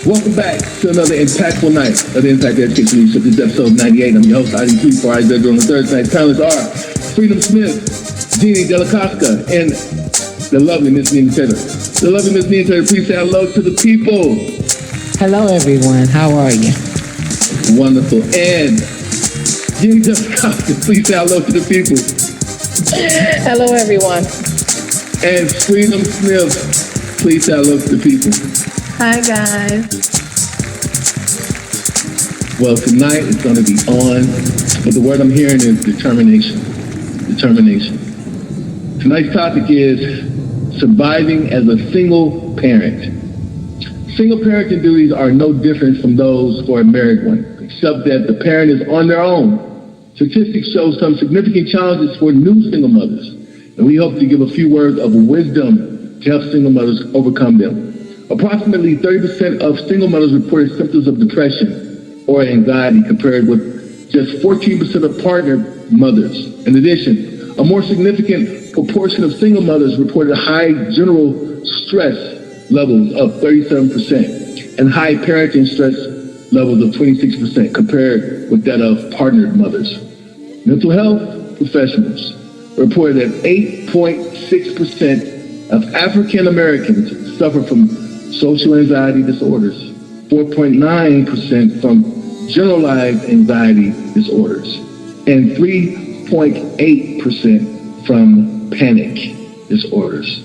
Welcome back to another impactful night of the Impact Education Leadership. This is episode 98. I'm your host, ID3, for I on the Thursday night. Panelists are Freedom Smith, Jeanie Delascasa, and the lovely Miss Jeanie Taylor. The lovely Miss Jeanie Taylor, please say hello to the people. Hello, everyone. How are you? Wonderful. And Jeanie Delascasa, please say hello to the people. Hello, everyone. And Freedom Smith, please say hello to the people. Hi, guys. Well, tonight it's going to be on, but the word I'm hearing is determination. Determination. Tonight's topic is surviving as a single parent. Single parenting duties are no different from those for a married one, except that the parent is on their own. Statistics show some significant challenges for new single mothers, and we hope to give a few words of wisdom to help single mothers overcome them. Approximately 30% of single mothers reported symptoms of depression or anxiety, compared with just 14% of partnered mothers. In addition, a more significant proportion of single mothers reported high general stress levels of 37% and high parenting stress levels of 26%, compared with that of partnered mothers. Mental health professionals reported that 8.6% of African Americans suffer from social anxiety disorders, 4.9% from generalized anxiety disorders, and 3.8% from panic disorders.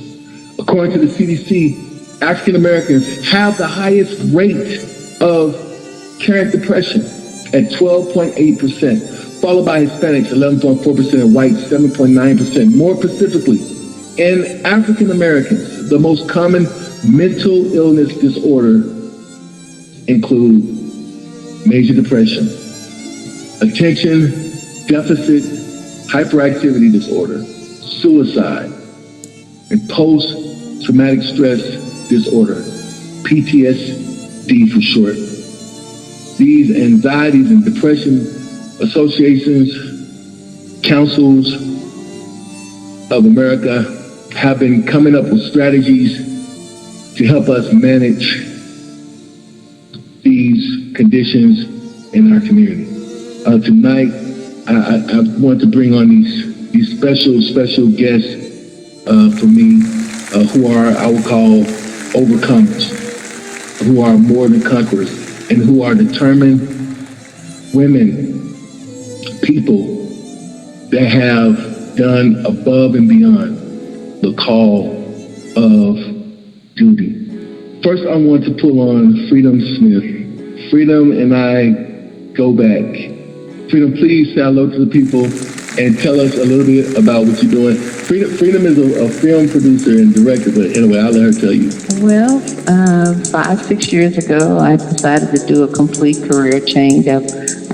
According to the CDC, African Americans have the highest rate of current depression at 12.8%, followed by Hispanics, 11.4%, and whites, 7.9%. More specifically, in African Americans, the most common mental illness disorder include major depression, attention deficit hyperactivity disorder, suicide, and post-traumatic stress disorder, PTSD for short. These anxieties and depression associations, councils of America have been coming up with strategies to help us manage these conditions in our community. Tonight, I want to bring on these special guests for me, who are, I would call, overcomers, who are more than conquerors, and who are determined women, people that have done above and beyond the call of duty. First, I want to pull on Freedom Smith. Freedom and I go back. Freedom, please say hello to the people and tell us a little bit about what you're doing. Freedom is a film producer and director, but anyway, I'll let her tell you. Well, 5-6 years ago, I decided to do a complete career change. I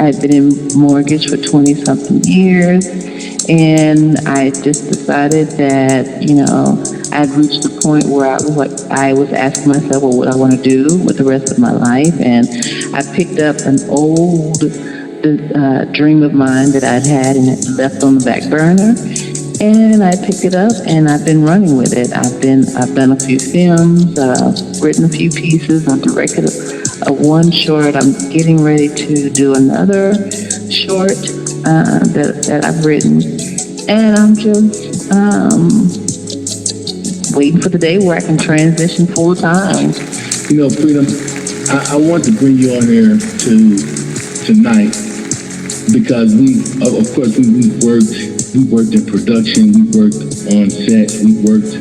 had been in mortgage for 20-something years, and I just decided that, I'd reached the point where I was asking myself, well, what I want to do with the rest of my life, and I picked up an old dream of mine that I'd had and it left on the back burner, and I picked it up and I've been running with it. I've done a few films, written a few pieces, I've directed a one short. I'm getting ready to do another short that I've written, and I'm just waiting for the day where I can transition full time. Freedom, I want to bring you on here tonight because we've worked in production, we've worked on sets, we've worked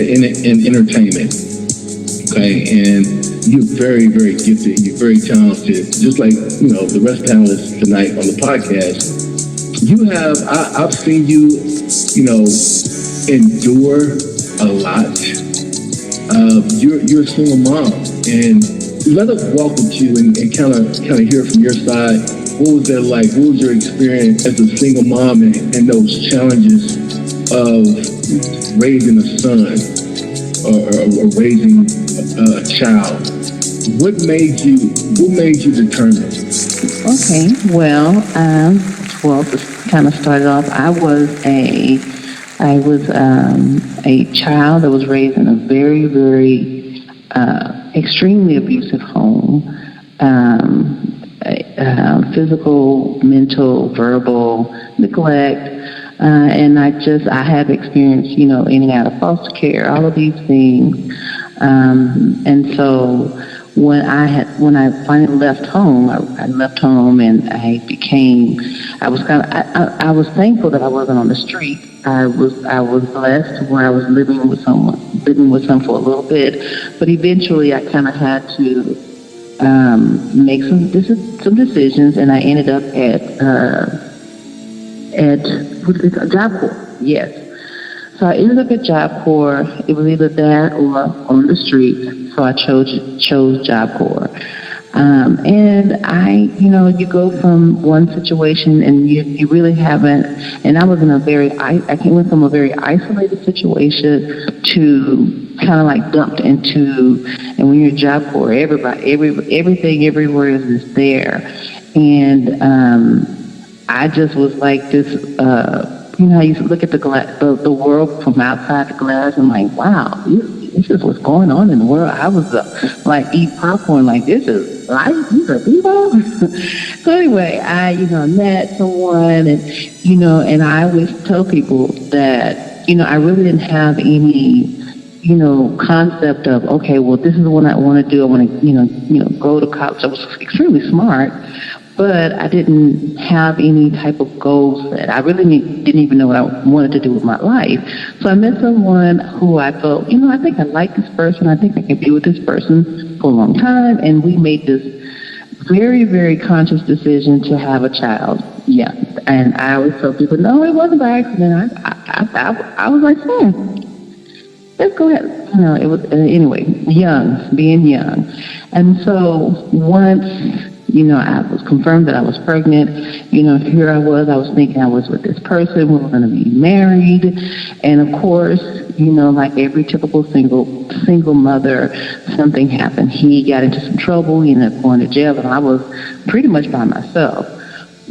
in entertainment. Okay, and you're very, very gifted, you're very talented, just like the rest of the panelists tonight on the podcast. I've seen you endure a lot. You're a single mom, and let us walk with you and kind of hear from your side. What was that like? What was your experience as a single mom and those challenges of raising a son or raising a child? What made you determined? Okay, well, to kind of start off, I was a child that was raised in a very, very extremely abusive home, physical, mental, verbal neglect. And I have experienced, in and out of foster care, all of these things. And so when I finally left home, I left home and I was thankful that I wasn't on the street. I was blessed where I was living with some for a little bit, but eventually I kind of had to make some decisions, and I ended up at Job Corps. Yes. So I ended up at Job Corps. It was either that or on the street. So I chose Job Corps. And you go from one situation and you really haven't. And I was in I went from a very isolated situation to kind of like dumped into. And when you're at Job Corps, everything everywhere is there. And I just was like this. How you look at the world from outside the glass, and like, wow, this is what's going on in the world. I was like eat popcorn, like this is life. These are people. So anyway, I met someone, and I always tell people that I really didn't have any concept of, okay, well, this is what I want to do. I want to go to college. I was extremely smart. But I didn't have any type of goal set. I really didn't even know what I wanted to do with my life. So I met someone who I felt, I think I like this person. I think I can be with this person for a long time. And we made this very, very conscious decision to have a child. Yeah. And I always tell people, no, it wasn't by accident. I was like, let's go ahead. It was, anyway, being young. And so once I was confirmed that I was pregnant. Here I was thinking I was with this person. We were going to be married. And of course, like every typical single mother, something happened. He got into some trouble. He ended up going to jail, and I was pretty much by myself.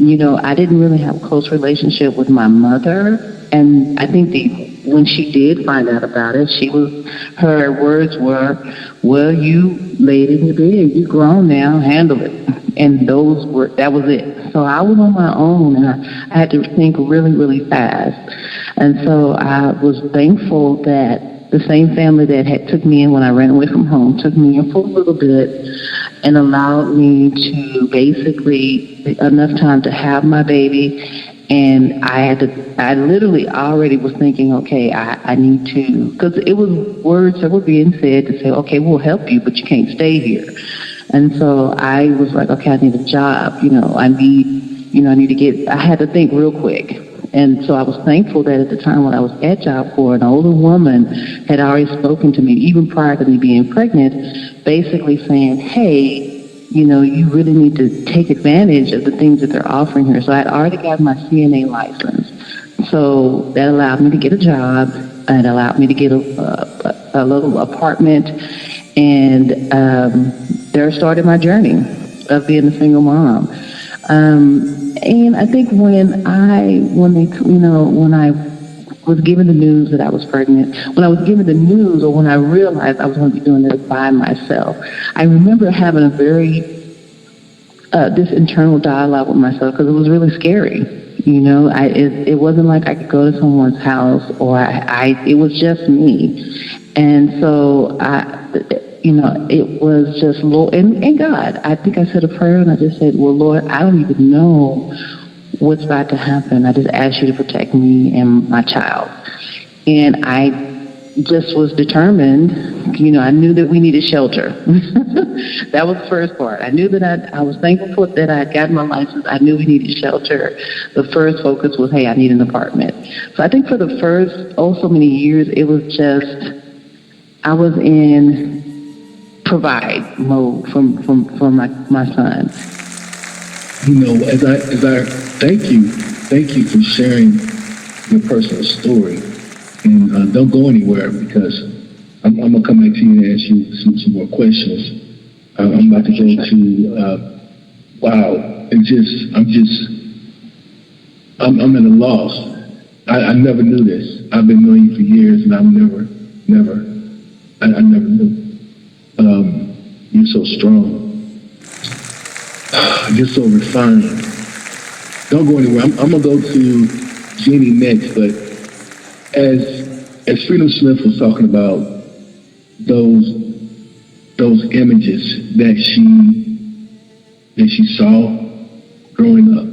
I didn't really have a close relationship with my mother. And I think when she did find out about it, her words were, well, you laid in your bed. You're grown now. Handle it. And that was it. So I was on my own, and I had to think really, really fast. And so I was thankful that the same family that had took me in when I ran away from home took me in for a little bit and allowed me to basically enough time to have my baby. And I literally already was thinking, okay, I need to, because it was words that were being said to say, okay, we'll help you, but you can't stay here. And so I was like, okay, I need a job. I had to think real quick. And so I was thankful that at the time when I was at Job Corps, an older woman had already spoken to me, even prior to me being pregnant, basically saying, hey, you really need to take advantage of the things that they're offering here. So I had already got my CNA license. So that allowed me to get a job. It allowed me to get a little apartment. And there started my journey of being a single mom. And I think when I was given the news that I was pregnant, when I was given the news, or when I realized I was going to be doing this by myself, I remember having a very this internal dialogue with myself, because it was really scary. It wasn't like I could go to someone's house, or it was just me. And so it was just Lord and God. I think I said a prayer, and I just said, well, Lord, I don't even know what's about to happen. I just ask you to protect me and my child. And I just was determined. I knew that we needed shelter. That was the first part. I knew that I was thankful that I had gotten my license. I knew we needed shelter. The first focus was, hey, I need an apartment. So I think for the first, so many years, it was just, I was in provide mode for my son. As I thank you for sharing your personal story, and don't go anywhere, because I'm gonna come back to you and ask you some more questions. I'm about to go to wow, I'm at a loss. I never knew this. I've been knowing you for years, and I never knew. so strong, just so refined. Don't go anywhere. I'm gonna go to Jeanie next, but as Freedom Smith was talking about those images that she saw growing up,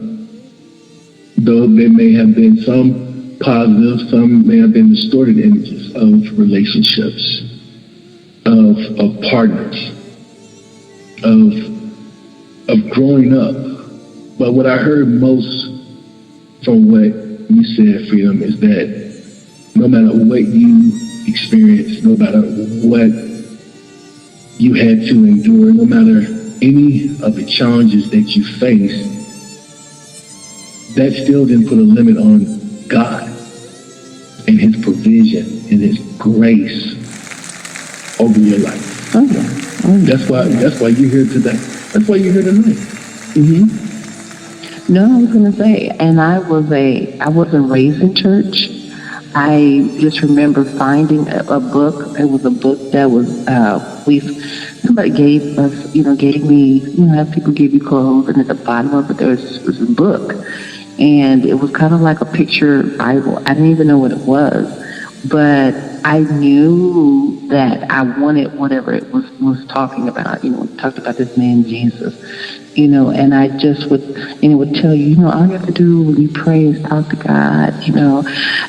though there may have been some positive, some may have been distorted images of relationships, of partners, of growing up. But what I heard most from what you said, Freedom, is that no matter what you experienced, no matter what you had to endure, no matter any of the challenges that you faced, that still didn't put a limit on God and His provision and His grace over your life. Oh yeah. Oh, yeah. That's why you're here today. That's why you're here tonight. Mm-hmm. No, I was going to say, and I wasn't raised in church. I just remember finding a book. It was a book that was, somebody gave us, gave me, as people give you clothes, and at the bottom of it there was a book. And it was kind of like a picture Bible. I didn't even know what it was, but I knew that I wanted whatever it was talking about. It talked about this man Jesus, and I just would, and it would tell you, all you have to do when you pray is talk to God,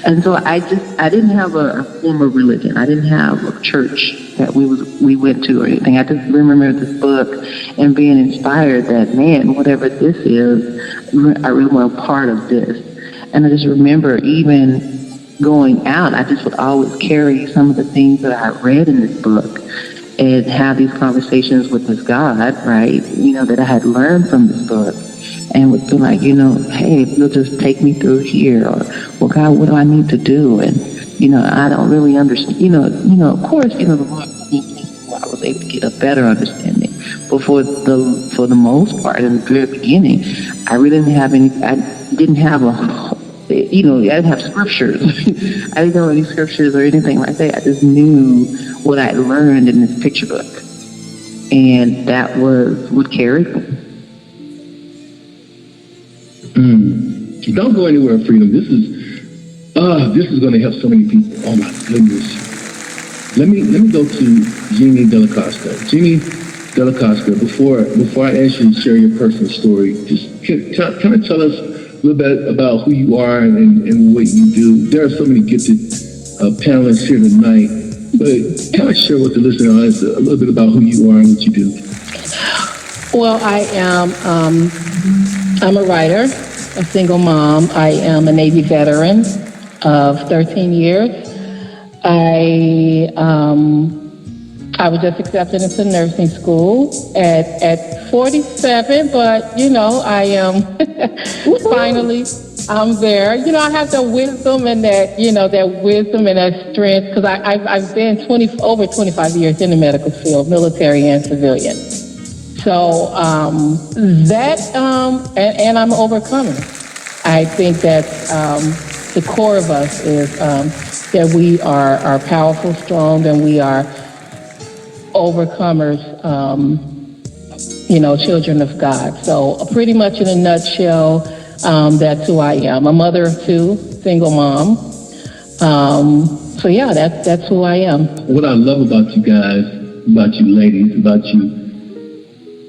And so I didn't have a form of religion. I didn't have a church that we went to or anything. I just remember this book and being inspired that, man, whatever this is, I really want a part of this. And I just remember even going out, I just would always carry some of the things that I read in this book and have these conversations with this God, right, that I had learned from this book, and would be like, hey, if you'll just take me through here, or, well, God, what do I need to do? And, I don't really understand, of course, the Lord, I was able to get a better understanding. But for the most part, in the very beginning, I really didn't have I didn't have scriptures. I didn't know any scriptures or anything like that. I just knew what I learned in this picture book. And that was what carried me. Don't go anywhere, Freedom. This is going to help so many people. Oh my goodness. Let me go to Jeanie Delascasa. Jeanie Delascasa, before I ask you to share your personal story, just kind of tell us a little bit about who you are and what you do. There are so many gifted panelists here tonight, but kind of share with the listening audience a little bit about who you are and what you do. Well, I am I'm a writer, a single mom. I am a Navy veteran of 13 years. I was just accepted into nursing school at 47, but I am finally I'm there. I have the wisdom and that that strength, because I've been over 25 years in the medical field, military and civilian. So and I'm an overcomer. I think that the core of us is that we are powerful, strong, and we are overcomers, children of God. So pretty much in a nutshell, that's who I am. A mother of two, single mom. So yeah, that's who I am. What I love about you guys, about you ladies, about you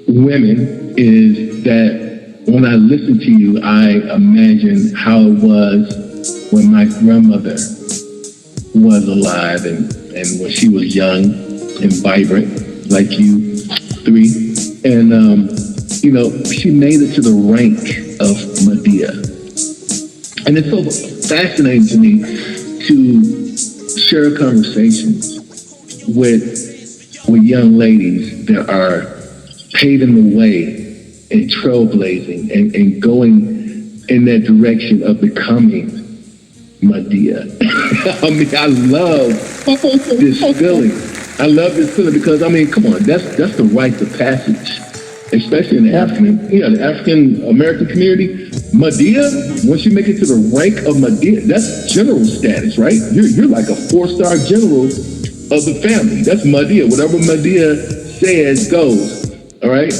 women, is that when I listen to you, I imagine how it was when my grandmother was alive and when she was young and vibrant like you three. And, she made it to the rank of Medea. And it's so fascinating to me to share conversations with young ladies that are paving the way and trailblazing and going in that direction of becoming Medea. I mean, I love this feeling. I love this feeling because, come on, that's the rite of passage, especially in the African American community. Medea, once you make it to the rank of Medea, that's general status, right? You're like a 4-star general of the family. That's Medea. Whatever Medea says goes. All right,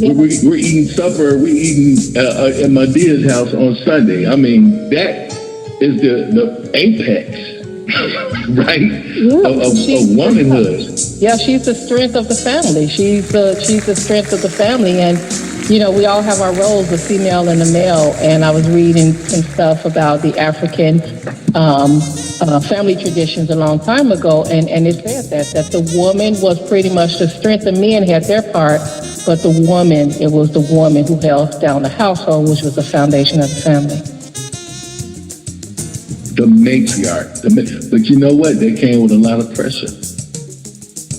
we're eating supper. We're eating at my dear's house on Sunday. I mean, that is the apex, right, of womanhood. Yeah, she's the strength of the family. She's the strength of the family, and we all have our roles, the female and the male. And I was reading some stuff about the African family traditions a long time ago, and it said that the woman was pretty much the strength. The men had their part, but it was the woman who held down the household, which was the foundation of the family. The matriarch. But you know what? That came with a lot of pressure.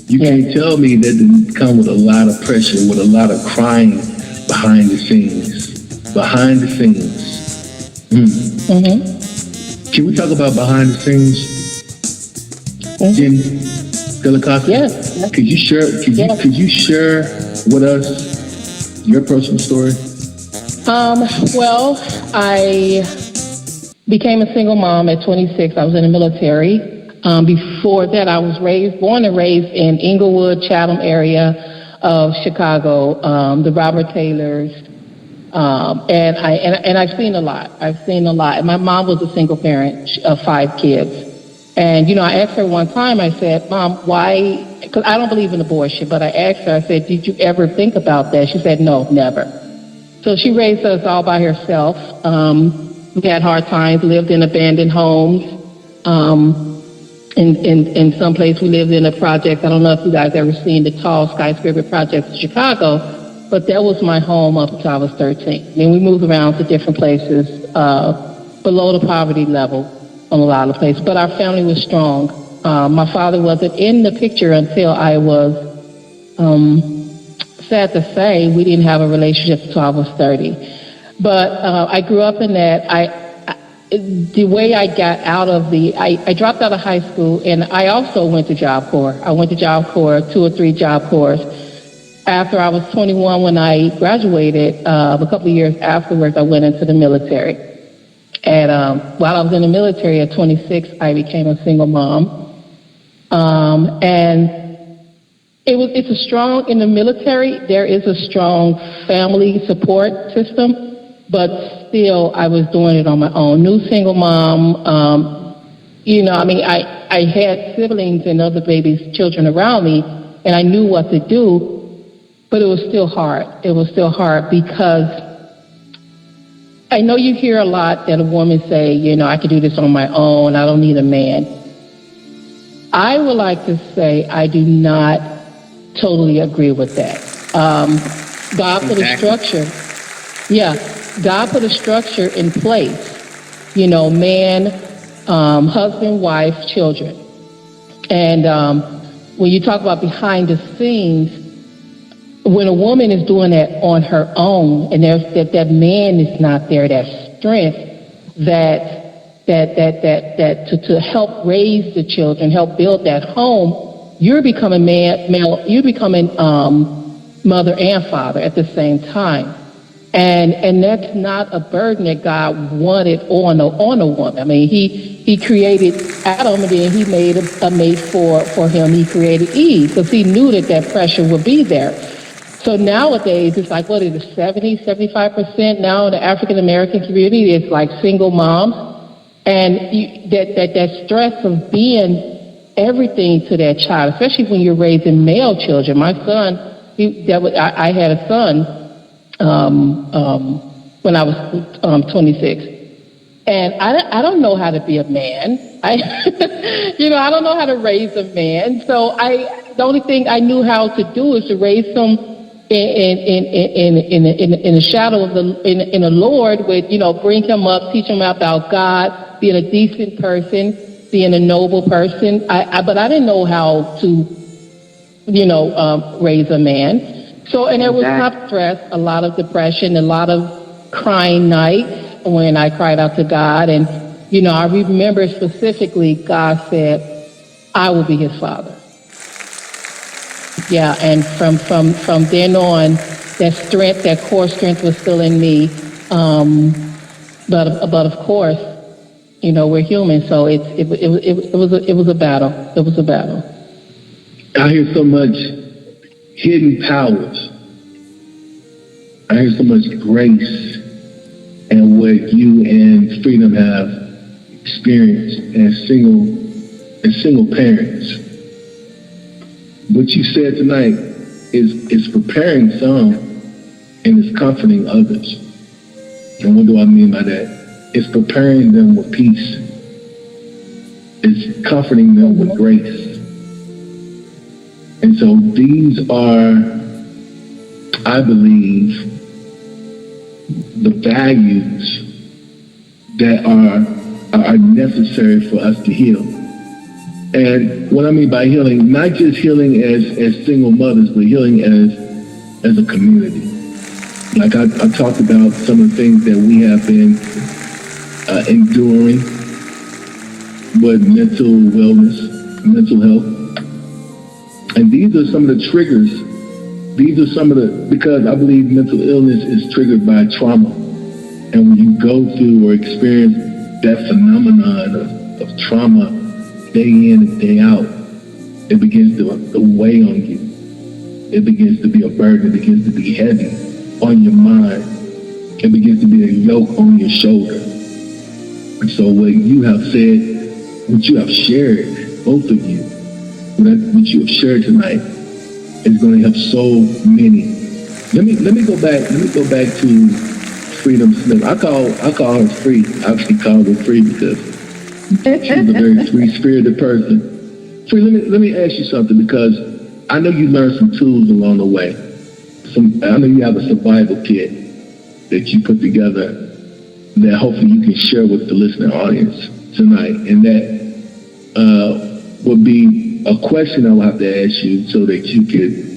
You can't tell me that didn't come with a lot of pressure, with a lot of crying behind the scenes. Behind the scenes. Mm. Can we talk about behind the scenes? Jeanie Delascasa? Yes. Could you share with us your personal story? Well, I became a single mom at 26. I was in the military. Before that, I was born and raised in Inglewood, Chatham area of Chicago, the Robert Taylors, and I've seen a lot. And my mom was a single parent of 5 kids. And, I asked her one time, I said, Mom, why, because I don't believe in abortion, but I asked her, I said, did you ever think about that? She said, no, never. So she raised us all by herself. We had hard times, lived in abandoned homes. In some place we lived in a project. I don't know if you guys ever seen the tall skyscraper projects in Chicago, but that was my home up until I was 13. Then we moved around to different places below the poverty level on a lot of places. But our family was strong. My father wasn't in the picture until I was, sad to say, we didn't have a relationship until I was 30. But I grew up in that. The way I got out of I dropped out of high school, and I also went to Job Corps. I went to Job Corps, 2 or 3 Job Corps. After I was 21, when I graduated, a couple of years afterwards, I went into the military. And while I was in the military at 26, I became a single mom. And it's a strong, in the military, there is a strong family support system. But still, I was doing it on my own. New single mom, I had siblings and other children around me, and I knew what to do, but it was still hard. It was still hard because I know you hear a lot that a woman say, I can do this on my own, I don't need a man. I would like to say I do not totally agree with that. God put a structure. Yeah. God put a structure in place, man, husband, wife, children. And when you talk about behind the scenes, when a woman is doing that on her own, and there's that man is not there, that strength, that to help raise the children, help build that home, you're becoming you're becoming mother and father at the same time. And that's not a burden that God wanted on a woman. I mean, he created Adam, and then he made a mate for him. He created Eve because he knew that pressure would be there. So nowadays, it's like, what is it, 75% now in the African-American community, it's like single moms. And that stress of being everything to that child, especially when you're raising male children. My son, I had a son, when I was 26, and I don't know how to be a man. I don't know how to raise a man. So the only thing I knew how to do is to raise him in the shadow of in the Lord, with bring him up, teach him about God, being a decent person, being a noble person. But I didn't know how to raise a man. So, and there was tough stress, a lot of depression, a lot of crying nights when I cried out to God. And, I remember specifically God said, I will be his father. Yeah, and from then on, that strength, that core strength was still in me. But of course, we're human, so it was a battle. It was a battle. I hear so much hidden powers. I hear so much grace and what you and Freedom have experienced as single parents. What you said tonight is preparing some and is comforting others. And what do I mean by that? It's preparing them with peace. It's comforting them with grace. And so these are, I believe, the values that are necessary for us to heal. And what I mean by healing, not just healing as single mothers, but healing as a community. Like I talked about some of the things that we have been enduring with mental wellness, mental health. And these are some of the triggers. These are some of because I believe mental illness is triggered by trauma. And when you go through or experience that phenomenon of trauma day in and day out, it begins to weigh on you. It begins to be a burden. It begins to be heavy on your mind. It begins to be a yoke on your shoulder. And so what you have said, what you have shared, both of you, what you have shared tonight is going to help so many. Let me go back. Let me go back to Freedom Smith. I call her Free. I actually call her Free because she's a very free-spirited person. Free, let me ask you something, because I know you learned some tools along the way. I know you have a survival kit that you put together that hopefully you can share with the listening audience tonight, and that would be a question I'll have to ask you so that you could,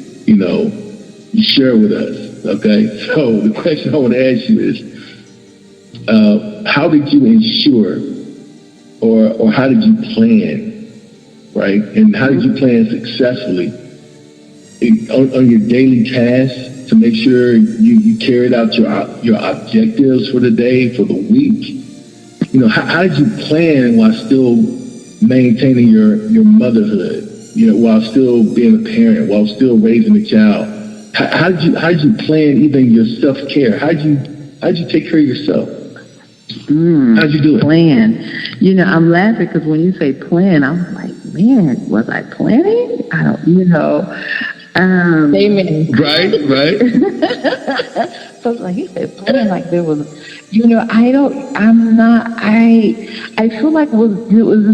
share with us. Okay, so the question I want to ask you is, how did you ensure, or how did you plan, right? And how did you plan successfully on your daily tasks to make sure you carried out your objectives for the day, for the week? How did you plan while still maintaining your motherhood, while still being a parent, while still raising a child? How did you plan even your self-care? How did you take care of yourself? How did you do it? Plan. I'm laughing because when you say plan, I'm like, man, was I planning? I don't, Amen. Right. So it's like, you said plan, like there was, I feel like it was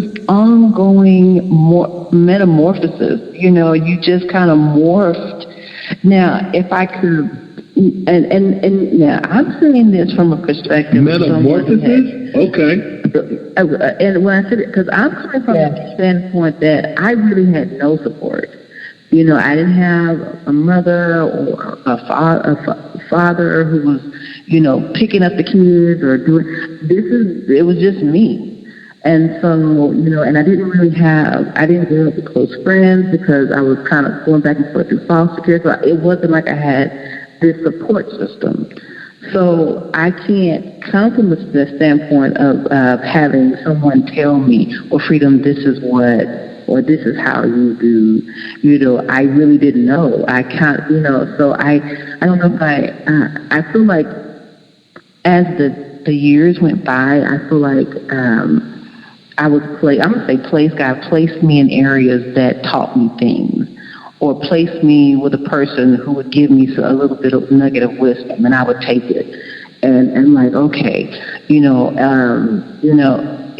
this ongoing metamorphosis. You just kind of morphed. Now, if I could, and now I'm saying this from a perspective. Metamorphosis? Okay. And when I said it, because I'm coming from the standpoint that I really had no support. I didn't have a mother or a father who was, picking up the kids or doing, it was just me. And so, and I didn't grow up with close friends because I was kind of going back and forth through foster care. So it wasn't like I had this support system. So I can't come from the standpoint of having someone tell me, well, Freedom, this is what, or this is how you do. I really didn't know. I can't, so I don't know if I feel like as the years went by, I feel like I'm going to say God placed me in areas that taught me things, or placed me with a person who would give me a little bit of nugget of wisdom, and I would take it. And like, okay,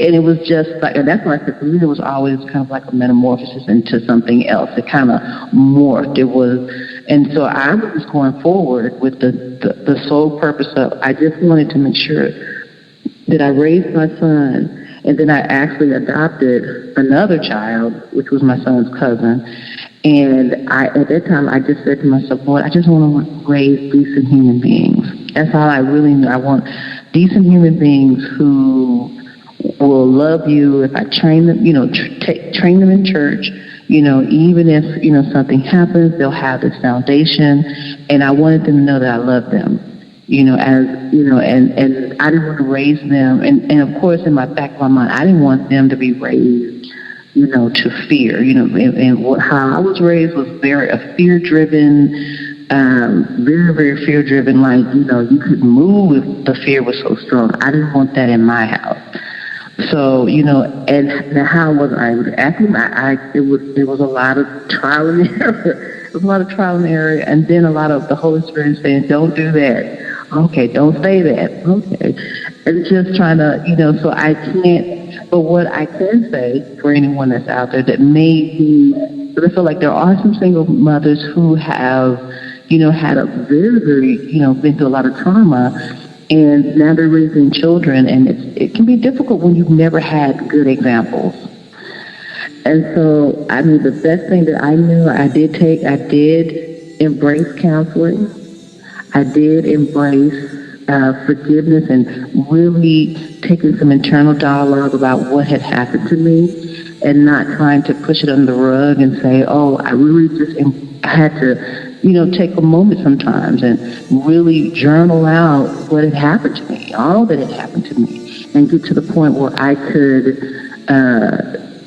and it was just like, and that's why I said for me, it was always kind of like a metamorphosis into something else. It kind of morphed. It was, and so I was just going forward with the sole purpose of, I just wanted to make sure that I raised my son, and then I actually adopted another child, which was my son's cousin. And at that time, I just said to myself, Lord, I just want to raise decent human beings. That's all I really know. I want decent human beings who will love you if I train them, train them in church, even if, something happens, they'll have this foundation. And I wanted them to know that I love them, and I didn't want to raise them. And of course, in my back of my mind, I didn't want them to be raised to fear. How I was raised was very a fear-driven, very, very fear-driven. Like, you couldn't move if the fear was so strong. I didn't want that in my house. So, and how was I able to act? There was a lot of trial and error. It was a lot of trial and error, and then a lot of the Holy Spirit saying, "Don't do that." Okay, don't say that. Okay, and just trying to, so I can't. But what I can say for anyone that's out there that may be, but I feel like there are some single mothers who have, had a very, very, been through a lot of trauma, and now they're raising children, and it can be difficult when you've never had good examples. And so, the best thing that I knew, I did embrace counseling. I did embrace forgiveness and really taking some internal dialogue about what had happened to me, and not trying to push it under the rug and say, oh, I really just had to, take a moment sometimes and really journal out what had happened to me, all that had happened to me, and get to the point where I could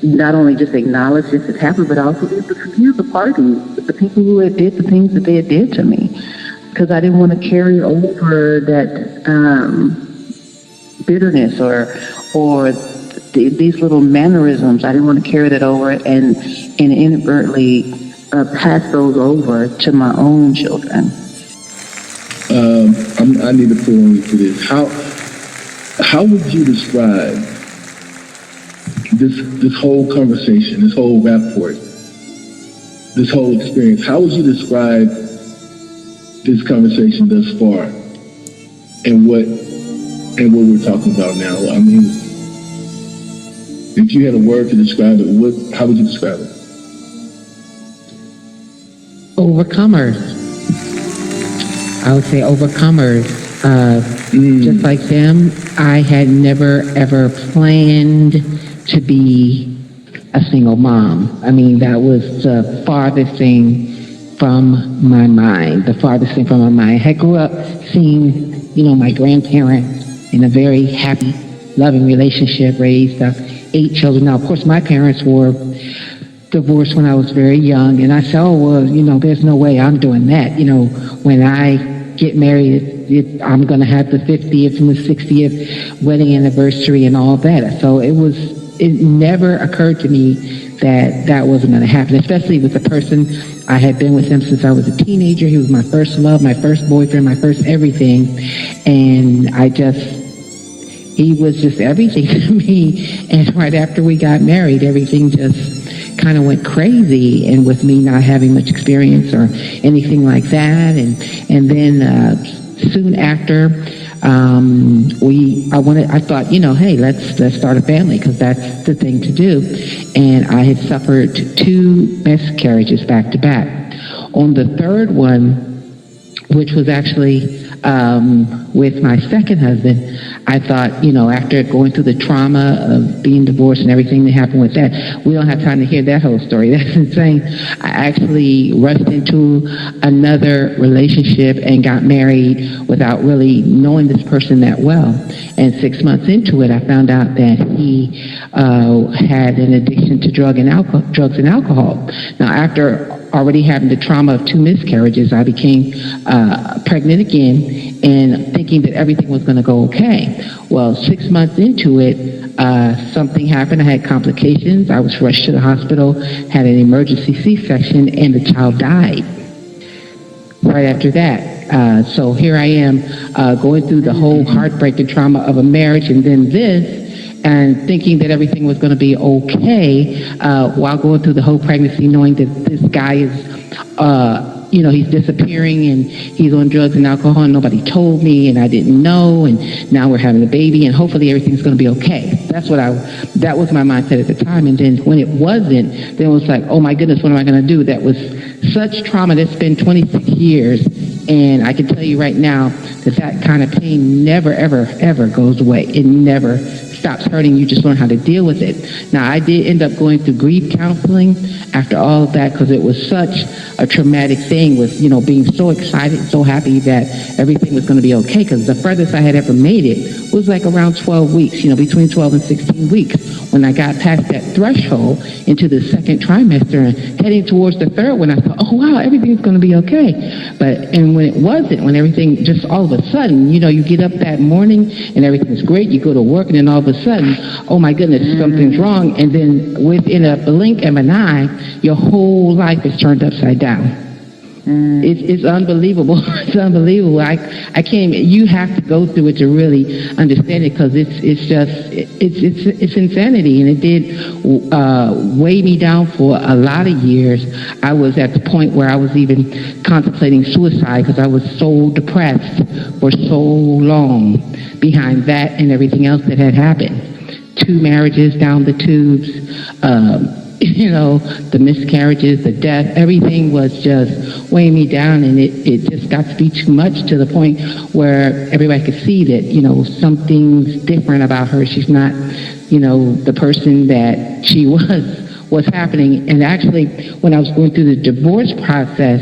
not only just acknowledge this had happened, but also be able to forgive the parties, the people who had did the things that they had did to me. Because I didn't want to carry over that bitterness or these little mannerisms. I didn't want to carry that over and inadvertently pass those over to my own children. I need to pull on you for this. How would you describe this whole conversation, this whole rapport, this whole experience? How would you describe this conversation thus far, and what we're talking about now? If you had a word to describe it, how would you describe it? Overcomers. I would say overcomers. Just like them, I had never ever planned to be a single mom. That was the farthest thing from my mind, I grew up seeing, my grandparents in a very happy, loving relationship, raised 8 children. Now, of course, my parents were divorced when I was very young, and I said, oh, well, there's no way I'm doing that. When I get married, I'm going to have the 50th and the 60th wedding anniversary and all that. So it never occurred to me that wasn't going to happen, especially with the person. I had been with him since I was a teenager. He was my first love, my first boyfriend, my first everything. And he was just everything to me. And right after we got married, everything just kind of went crazy. And with me not having much experience or anything like that. And then soon after, I thought, hey, let's start a family, because that's the thing to do. And I had suffered 2 miscarriages back to back. On the third one, which was actually with my second husband, I thought, after going through the trauma of being divorced and everything that happened with that, we don't have time to hear that whole story. That's insane. I actually rushed into another relationship and got married without really knowing this person that well. And 6 months into it, I found out that he had an addiction to drugs and alcohol. Now, after already having the trauma of 2 miscarriages, I became pregnant again, and thinking that everything was going to go okay. Well, 6 months into it, something happened. I had complications. I was rushed to the hospital, had an emergency C-section, and the child died right after that. So here I am going through the whole heartbreak and trauma of a marriage, and then this, and thinking that everything was going to be okay while going through the whole pregnancy, knowing that this guy is he's disappearing and he's on drugs and alcohol, and nobody told me and I didn't know, and now we're having a baby and hopefully everything's going to be okay. That was my mindset at the time. And then when it wasn't, then it was like, oh my goodness, what am I going to do? That was such trauma. That's been 26 years, and I can tell you right now that kind of pain never, ever, ever goes away. It never stops hurting. You just learn how to deal with it. Now, I did end up going through grief counseling after all of that, because it was such a traumatic thing with, being so excited, so happy that everything was going to be okay, because the furthest I had ever made it was like around 12 weeks, between 12 and 16 weeks. When I got past that threshold into the second trimester and heading towards the third one, I thought, oh, wow, everything's going to be okay. And when it wasn't, when everything just all of a sudden, you get up that morning and everything's great, you go to work, and then all of a sudden, oh my goodness, something's wrong. And then within a blink of an eye, your whole life is turned upside down. It's unbelievable. It's unbelievable. I can't. You have to go through it to really understand it, because it's insanity, and it did weigh me down for a lot of years. I was at the point where I was even contemplating suicide, because I was so depressed for so long behind that and everything else that had happened. 2 marriages down the tubes. The miscarriages, the death, everything was just weighing me down, and it just got to be too much, to the point where everybody could see that, something's different about her. She's not, the person that she was happening. And actually, when I was going through the divorce process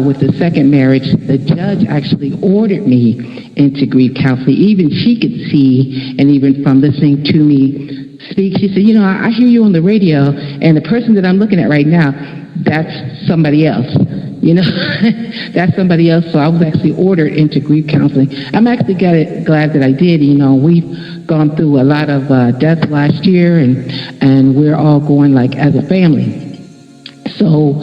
with the second marriage, the judge actually ordered me into grief counseling. Even she could see, and even from listening to me speak, she said, I hear you on the radio, and the person that I'm looking at right now, that's somebody else. That's somebody else. So I was actually ordered into grief counseling. I'm actually glad that I did. We've gone through a lot of death last year, and we're all going like as a family. So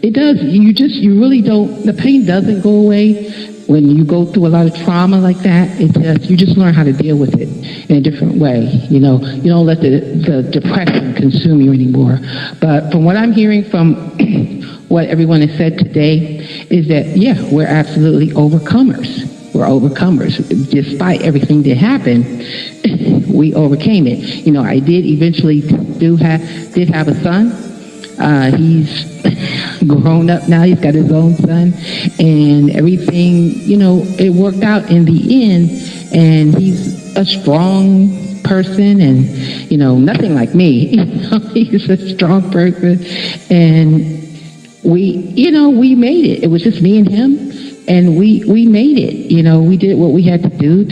it does. You really don't. The pain doesn't go away when you go through a lot of trauma like that. You just learn how to deal with it in a different way. You don't let the depression consume you anymore. But from what I'm hearing from what everyone has said today is that, yeah, we're absolutely overcomers. We're overcomers. Despite everything that happened, we overcame it. I did eventually did have a son. He's grown up now. He's got his own son, and everything, it worked out in the end. And he's a strong person, and nothing like me. He's a strong person, and we made it. It was just me and him, and we made it. We did what we had to do.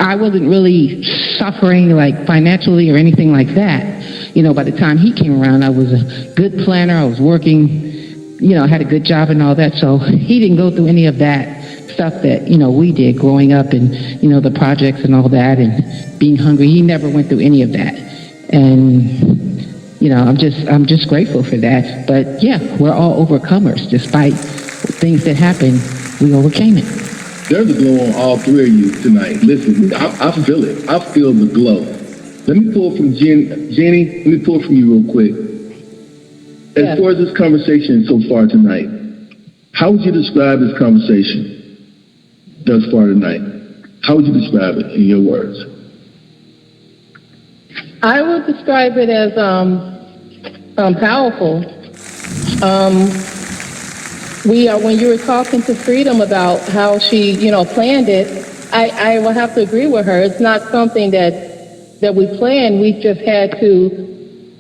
I wasn't really suffering like financially or anything like that. By the time he came around, I was a good planner. I was working, I had a good job and all that. So he didn't go through any of that stuff that, we did growing up, and, the projects and all that, and being hungry. He never went through any of that. And, I'm just grateful for that. But yeah, we're all overcomers. Despite things that happened, we overcame it. There's a glow on all three of you tonight. Listen, I feel it. I feel the glow. Let me pull from Jeanie. Let me pull from you real quick. As far as this conversation so far tonight, how would you describe this conversation thus far tonight? How would you describe it in your words? I would describe it as powerful. When you were talking to Freedom about how she, planned it, I will have to agree with her. It's not something that we planned. We just had to,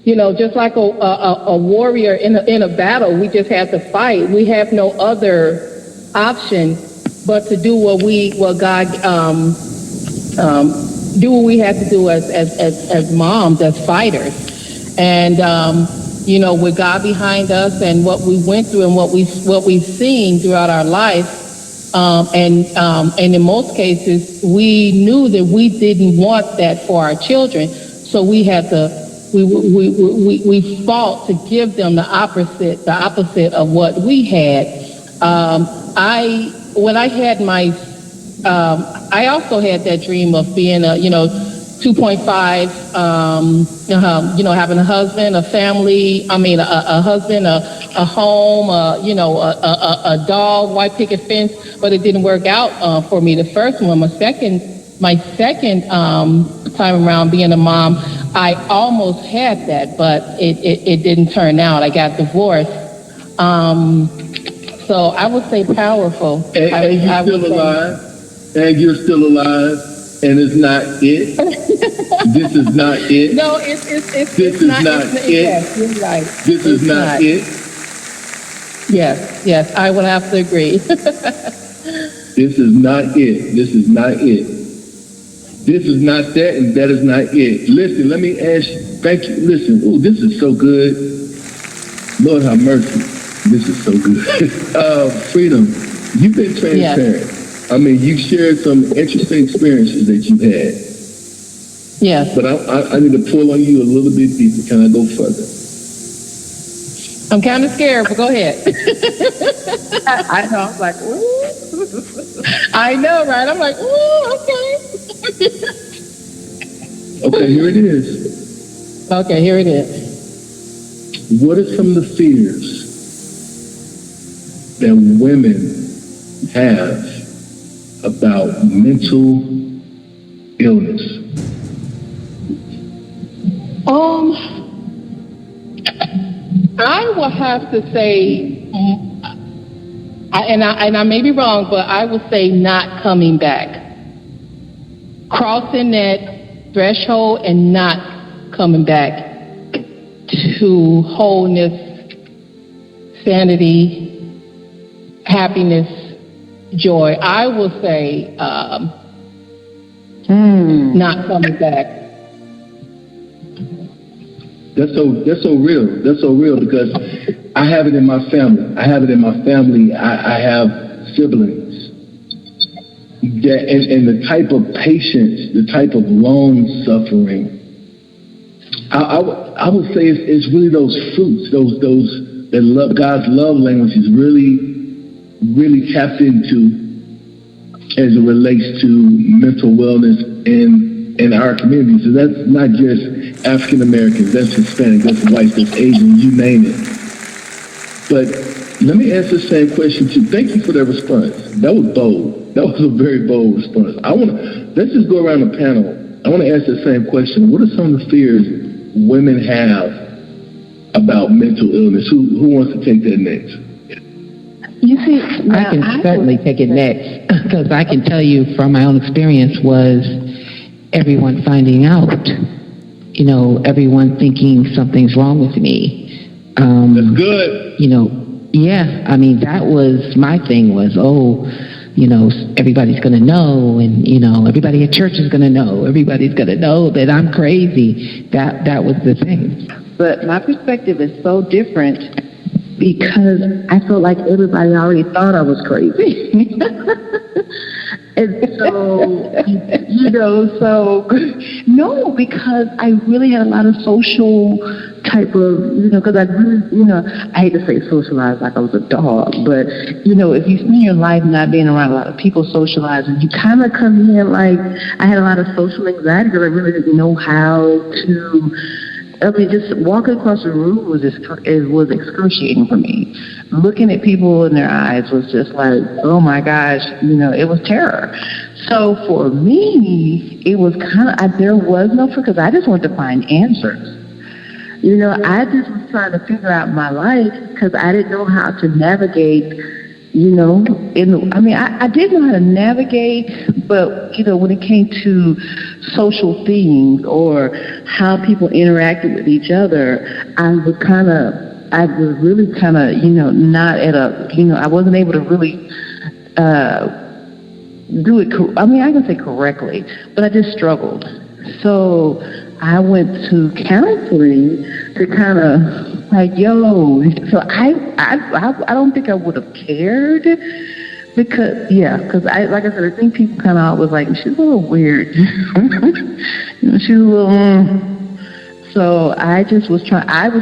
just like a warrior in a battle, we just had to fight. We have no other option but to do what God do what we had to do as moms, as fighters. And with God behind us and what we went through and what we've seen throughout our life, and in most cases, we knew that we didn't want that for our children, so we had to. We fought to give them the opposite of what we had. When I had my, I also had that dream of being a 2.5, having a husband, a family. A husband, a home, a dog, white picket fence. But it didn't work out for me. The first one, my second time around being a mom, I almost had that, but it didn't turn out. I got divorced. So I would say powerful. And you're still alive. And you're still alive. And it's not it. This is not it. No, it's This it's is not. not It's, it. yes, you're right. This is It's not it. Yes, I would have to agree. This is not it. This is not it. This is not that, and that is not it. Listen, let me ask you. Thank you. Listen, ooh, this is so good. Lord have mercy. This is so good. Freedom, you've been transparent. Yes. I mean, you shared some interesting experiences that you had. Yes. But I need to pull on you a little bit deeper. Can I go further? I'm kind of scared, but go ahead. I know. I was like, ooh. I know, right? I'm like, ooh, okay. Okay, here it is. Okay, here it is. What are some of the fears that women have about mental illness? I will have to say, and I may be wrong, but I would say not coming back. Crossing that threshold and not coming back to wholeness, sanity, happiness, joy. I will say not coming back. That's so real. That's so real because I have it in my family. I have siblings. That, and the type of patience, the type of long suffering. I would say it's really those fruits, those that love God's love language is really tapped into as it relates to mental wellness in our communities. So that's not just African Americans, that's Hispanic, that's white, that's Asian, you name it. But let me ask the same question too. Thank you for that response. That was bold. That was a very bold response. Let's just go around the panel. I want to ask the same question. What are some of the fears women have about mental illness? Who wants to take that next? You see, I can certainly take it next because I can tell you from my own experience was everyone finding out, everyone thinking something's wrong with me. That's good. Yeah, I mean, that was my thing was, everybody's going to know and, everybody at church is going to know. Everybody's going to know that I'm crazy. That was the thing. But my perspective is so different because I felt like everybody already thought I was crazy. And so, no, because I really had a lot of social type of, because I really, I hate to say socialized like I was a dog, but, if you spend your life not being around a lot of people socializing, you kind of come in like, I had a lot of social anxiety because I really didn't know how to, just walking across the room was excruciating for me. Looking at people in their eyes was just like, oh my gosh, it was terror. So for me, it was there was no fear because I just wanted to find answers. I just was trying to figure out my life because I didn't know how to navigate, I did know how to navigate, but, when it came to social things or how people interacted with each other, I was really not at I wasn't able to really do it. I can say correctly, but I just struggled. So I went to counseling to kind of like, so I don't think I would have cared because I, like I said, I think people kind of was like, she's a little weird. She's a little, So I was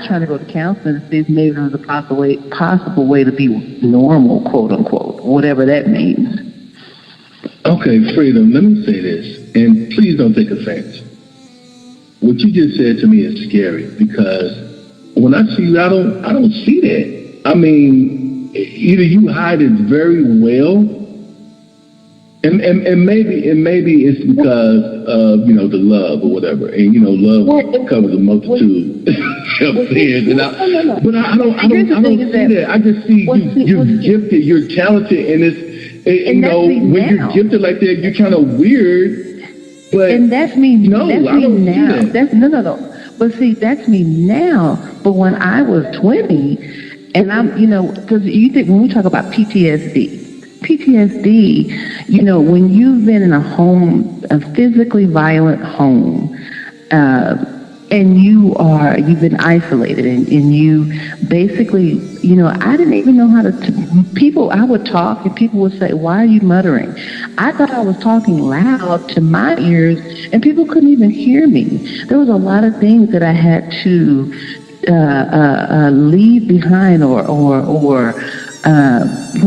trying to go to counseling to see if maybe there was a possible way to be normal, quote unquote, whatever that means. Okay, Freedom, let me say this, and please don't take offense. What you just said to me is scary because when I see you, I don't see that. I mean, either you hide it very well, and maybe it's because of the love or whatever, and love covers a multitude of sins. No. But I don't see that. I just see you're gifted, you're talented, and it's when you're gifted like that, you're kind of weird. But and that's me. no, That's I me don't see now. that. That's no. But see, that's me now. But when I was 20, and I'm, because you think when we talk about PTSD, when you've been in a physically violent home, and you've been isolated, and you basically, I didn't even know how to people, I would talk and people would say, why are you muttering? I thought I was talking loud to my ears and people couldn't even hear me. There was a lot of things that I had to leave behind or what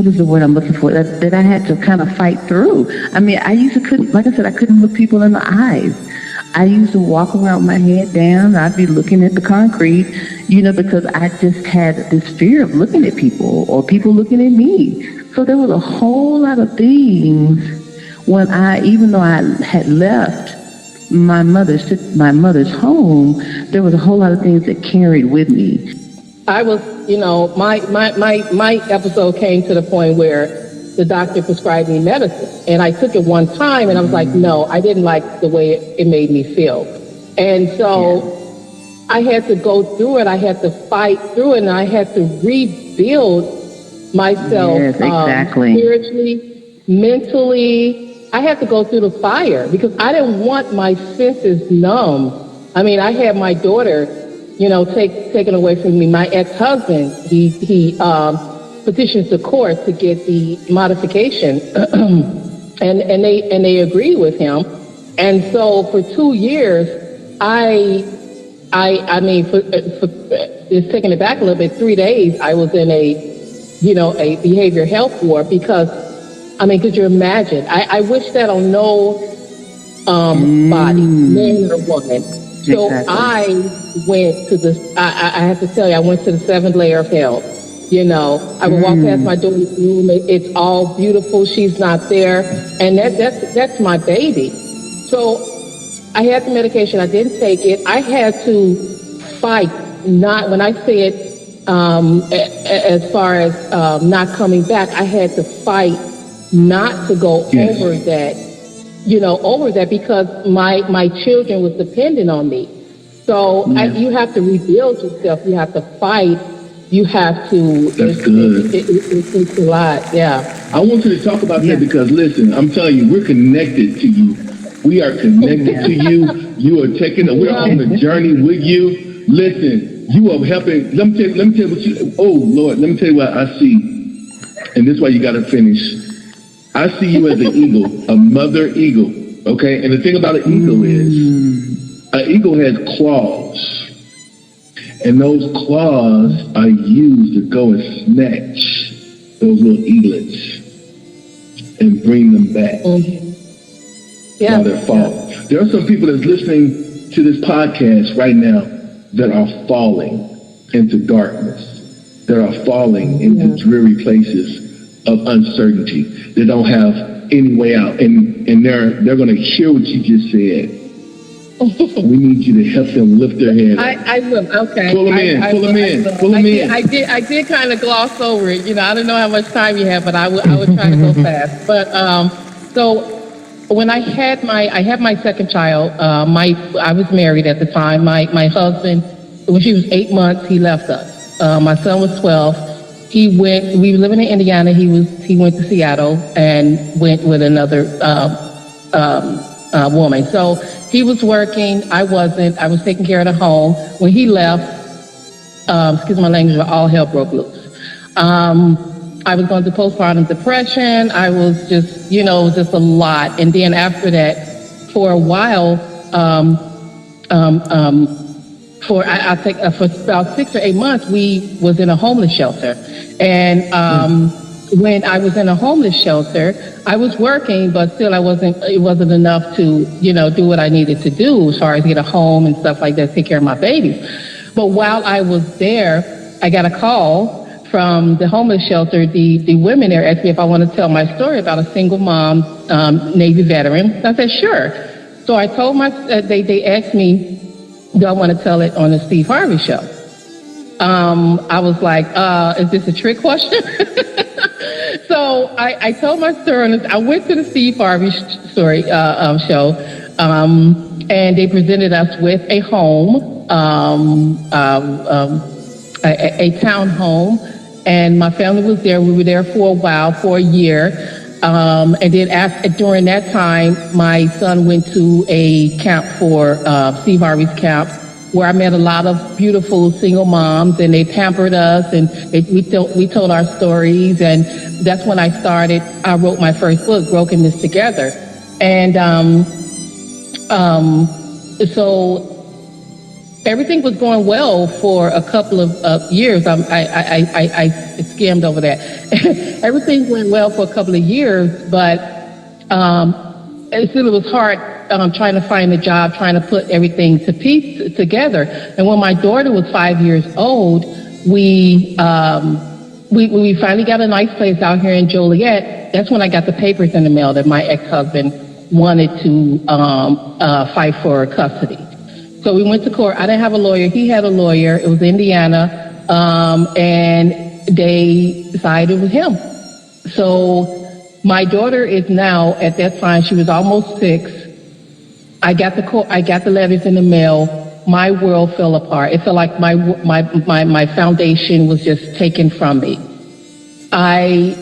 is the word I'm looking for, that I had to kind of fight through. I mean, I couldn't look people in the eyes. I used to walk around with my head down. I'd be looking at the concrete, because I just had this fear of looking at people or people looking at me. So there was a whole lot of things even though I had left my mother's home, there was a whole lot of things that carried with me. I was, my episode came to the point where the doctor prescribed me medicine, and I took it one time, and I was like, no, I didn't like the way it made me feel. And so I had to go through it. I had to fight through it, and I had to rebuild myself spiritually, mentally. I had to go through the fire because I didn't want my senses numb. I mean, I had my daughter, taken away from me. My ex-husband, he petitions the court to get the modification, and they agreed with him. And so for 2 years, it's taking it back a little bit. 3 days, I was in a behavior health ward because, could you imagine? I wish that on no body, man or woman. So Exactly. I went to I have to tell you, I went to the 7th layer of hell. I would walk past my daughter's room. It's all beautiful. She's not there. And that's my baby. So I had the medication. I didn't take it. I had to fight. When I say it, as far as not coming back, I had to fight not to go over that because my children was dependent on me. So you have to rebuild yourself. You have to fight. You have to. That's good. It's a lot, yeah. I want you to talk about that because, listen, I'm telling you, we're connected to you. We are connected to you. You are we're on the journey with you. Listen, you are helping. Let me tell you what let me tell you what I see. And this is why you got to finish. I see you as an eagle, a mother eagle, okay? And the thing about an eagle is, an eagle has claws. And those claws are used to go and snatch those little eaglets and bring them back while they're falling. There are some people that's listening to this podcast right now that are falling into darkness, that are falling into dreary places of uncertainty. They don't have any way out, and they're going to hear what you just said. We need you to help them lift their head up. I will. Okay. Pull them in. Pull them in. I did kind of gloss over it. I don't know how much time you have, but I would try to go fast. But so when I had my second child, I was married at the time. My husband, when she was 8 months, he left us. My son was 12. We were living in Indiana. He went to Seattle and went with another woman. So he was working. I wasn't. I was taking care of the home. When he left, excuse my language, but all hell broke loose. I was going through postpartum depression. I was just, just a lot. And then after that, for a while, for about 6 or 8 months, we was in a homeless shelter. And when I was in a homeless shelter, I was working, but still it wasn't enough to, do what I needed to do as far as get a home and stuff like that, take care of my babies. But while I was there, I got a call from the homeless shelter. The women there asked me if I want to tell my story about a single mom, Navy veteran. I said, sure. So I told they asked me, do I want to tell it on the Steve Harvey show? I was like, is this a trick question? So I told my story. I went to the Steve Harvey show. And they presented us with a home, a townhome, and my family was there. We were there for a while, for a year. And then during that time, my son went to a camp for Steve Harvey's camp, where I met a lot of beautiful single moms, and they pampered us, and we told our stories, and that's when I wrote my first book, Broken This Together. And so everything was going well for a couple of years. I skimmed over that. Everything went well for a couple of years, but it was hard trying to find a job, trying to put everything together. And when my daughter was 5 years old, we finally got a nice place out here in Joliet. That's when I got the papers in the mail that my ex-husband wanted to fight for custody. So we went to court. I didn't have a lawyer. He had a lawyer. It was Indiana, and they sided with him. So my daughter is now, at that time, she was almost 6. I got the letters in the mail. My world fell apart. It felt like my foundation was just taken from me. I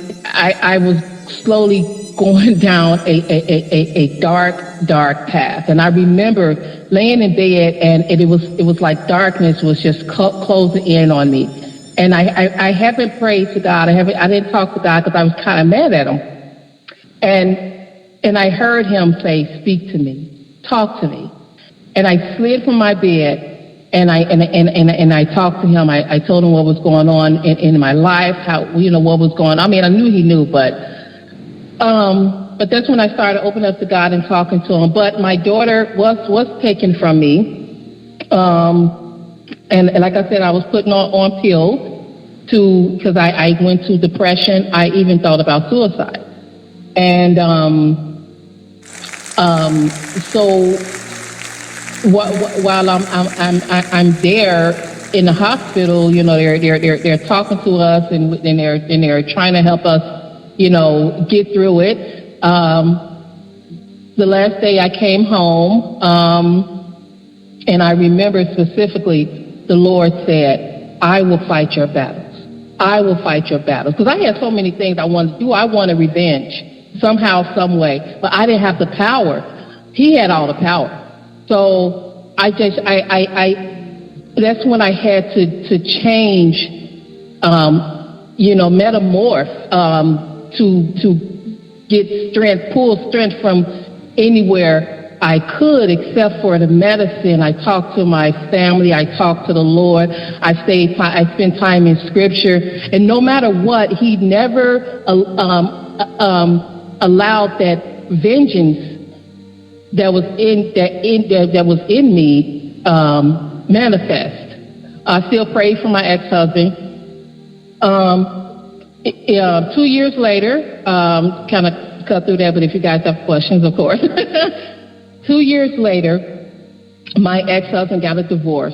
was slowly going down a dark path. And I remember laying in bed, and it was like darkness was just closing in on me. And I haven't prayed to God. I didn't talk to God because I was kind of mad at him. And I heard him say, "Speak to me, talk to me." And I slid from my bed, and I talked to him. I told him what was going on in my life, what was going on. I mean, I knew he knew, but that's when I started opening up to God and talking to him. But my daughter was taken from me. And like I said, I was putting on pills because I went through depression. I even thought about suicide. And so while I'm there in the hospital, they're talking to us, and they're trying to help us, get through it. The last day I came home, and I remember specifically the Lord said, "I will fight your battles. I will fight your battles." Because I had so many things I wanted to do. I wanted revenge somehow, some way, but I didn't have the power. He had all the power. So that's when I had to change, metamorph, to get pull strength from anywhere I could, except for the medicine. I talked to my family. I talked to the Lord. I spent time in Scripture, and no matter what, He never allowed that vengeance that was in me manifest. I still prayed for my ex-husband. 2 years later, kind of cut through that, but if you guys have questions, of course. 2 years later, my ex-husband got a divorce.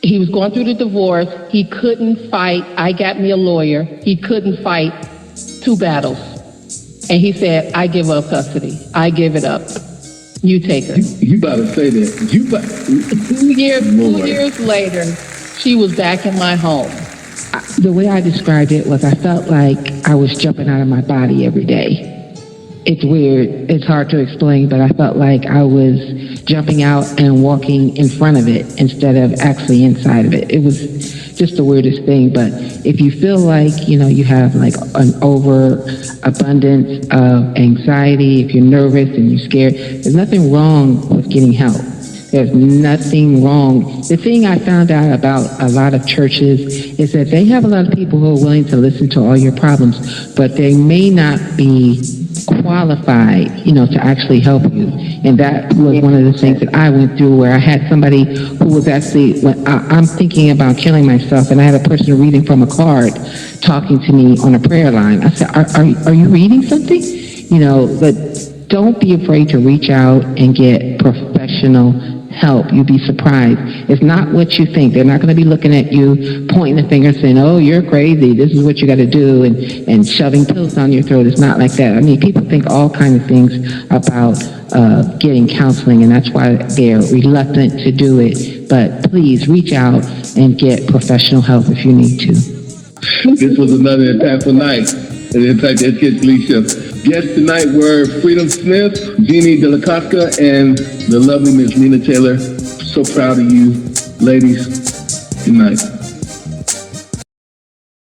He was going through the divorce. He couldn't fight. I got me a lawyer. He couldn't fight 2 battles. And he said, "I give up custody. I give it up. You take her." You about to say that. 2 years later, she was back in my home. The way I described it was I felt like I was jumping out of my body every day. It's weird. It's hard to explain, but I felt like I was jumping out and walking in front of it instead of actually inside of it. It was just the weirdest thing. But if you feel like, you have like an overabundance of anxiety, if you're nervous and you're scared, there's nothing wrong with getting help. There's nothing wrong. The thing I found out about a lot of churches is that they have a lot of people who are willing to listen to all your problems, but they may not be qualified, to actually help you. And that was one of the things that I went through, where I had somebody who was actually, I'm thinking about killing myself, and I had a person reading from a card talking to me on a prayer line. I said, are you reading something? But don't be afraid to reach out and get professional help. You'd be surprised. It's not what you think. They're not going to be looking at you, pointing the finger, saying, "Oh, you're crazy. This is what you got to do," and shoving pills down your throat. It's not like that. I mean, people think all kinds of things about getting counseling, and that's why they're reluctant to do it. But please reach out and get professional help if you need to. This was another impactful night. And in fact, let's get Felicia. Guests tonight were Freedom Smith, Jeanie Delascasa, and the lovely Miss Nina Taylor. So proud of you, ladies. Good night.